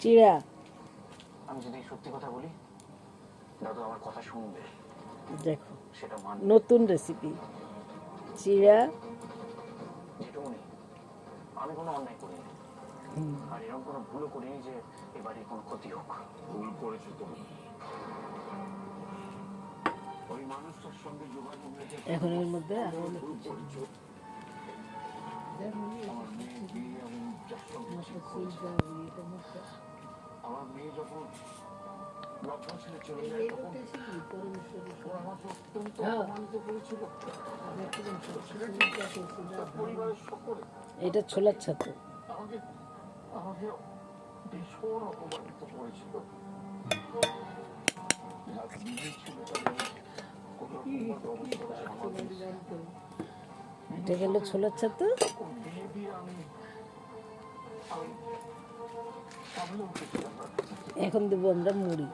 চিড়া আমি যদি সত্যি কথা বলি দাদু আমার কথা শুনবে। দেখো নতুন রেসিপি চিড়া। যেটুকুনি আমি কোনো অন্যায় করিনি আর এরকম কোনো ভুলও করিনি যে এবারে কোনো ক্ষতি হোক। ভুল করেছো তুমি। ওই মানুষটার সঙ্গে যোগাযোগ রেখে এখন এর মধ্যে আরো আমার মেয়ে বিয়ে আমি আমার মেয়ে যখন লগ্ন ছেড়ে চলে যায় তখন ওরা আমাকে অত্যন্ত অপমানিত করেছিল। পরিবারের সকলে এটা ছোলার ছাতু। আমাকে আমাকে ভীষণ অপমানিত করেছিল। এটা গেল ছোলার ছাতু। এখন দেবো আমরা মুড়ি।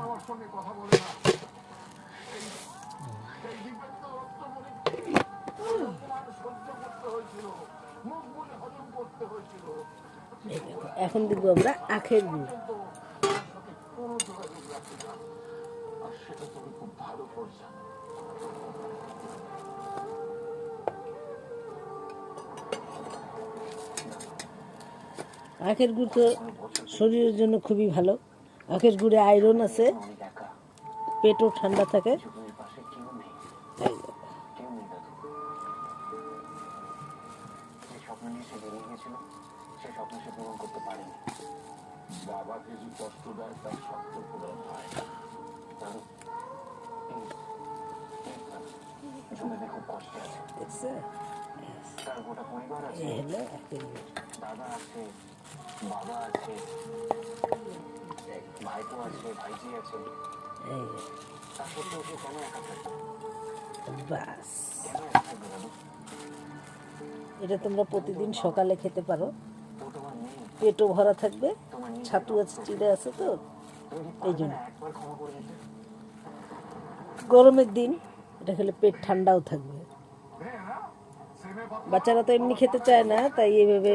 আমার সঙ্গে কথা বলে না এখন দিব আমরা আখের গুড়। আখের গুড় তো শরীরের জন্য খুবই ভালো। আখের গুড়ে আয়রন আছে, পেটও ঠান্ডা থাকে। বাবাকে যে কষ্ট দেয় তার স্বপ্ন পূরণ হয় না। খুব কষ্টে আছে, তার গোটা পরিবার আছে, দাদা আছে, বাবা আছে, ভাইপো আছে, ভাইজি আছে। তার সত্ত্বেও সে কেন একা থাকে? বাস এটা তোমরা প্রতিদিন সকালে খেতে পারো, পেটও ভরা থাকবে। ছাতু আছে, চিড়ে আছে, তো এই জন্য গরমের দিন এটা খেলে পেট ঠান্ডাও থাকবে। বাচ্চারা তো এমনি খেতে চায় না, তাই এইভাবে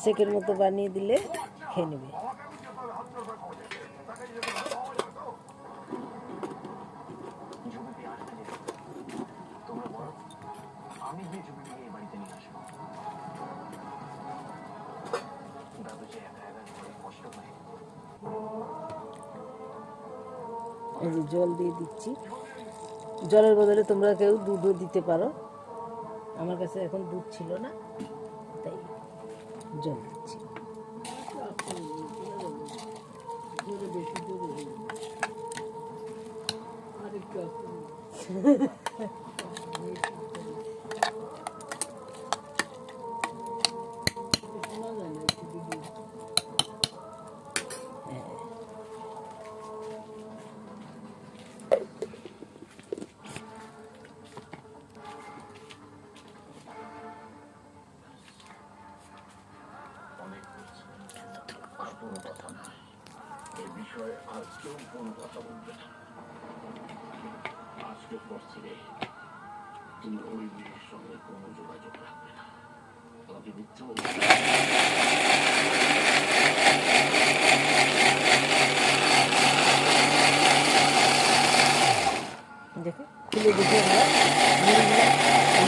শেকের মতো বানিয়ে দিলে খেয়ে নেবে। এই যে জল দিয়ে দিচ্ছি। জলের বদলে তোমরা কেউ দুধও দিতে পারো। আমার কাছে এখন দুধ ছিল না, তাই জল দিচ্ছি। আর কেউ কোনো কথা বলবে না। আজকের পর থেকে তুমি ওই মেয়ের সঙ্গে কোনো যোগাযোগ রাখবে না। তোমাকে মিথ্যে দেখো খুলে দেখি আমরা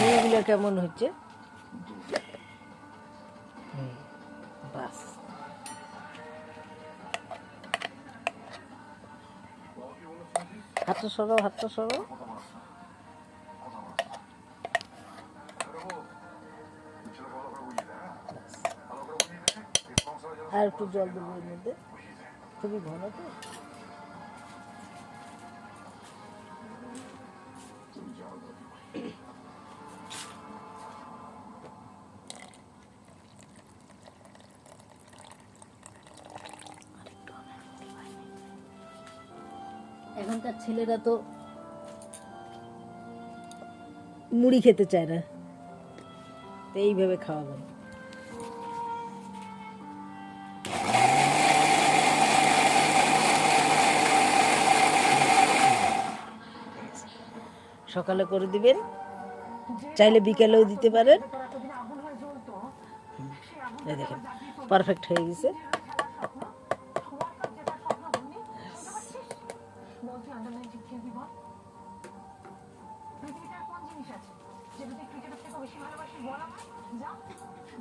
মুড়িগুলো কেমন হচ্ছে। বাস হাতটা সরাও, হাতটা সরাও। আর একটু জল দেবো এর মধ্যে, খুবই ঘন তো। এখনকার ছেলেরা তো মুড়ি খেতে চায় না, তো এইভাবে খাওয়াবেন। সকালে করে দিবেন, চাইলে বিকেলেও দিতে পারেন। এই দেখেন পারফেক্ট হয়ে গেছে। পৃথিবীতে কোন জিনিস আছে যেটাতে ক্রিকেটের থেকে বেশি ভালোবাসি বলা হয়? যা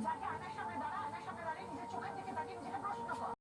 যাকে আয়নার সামনে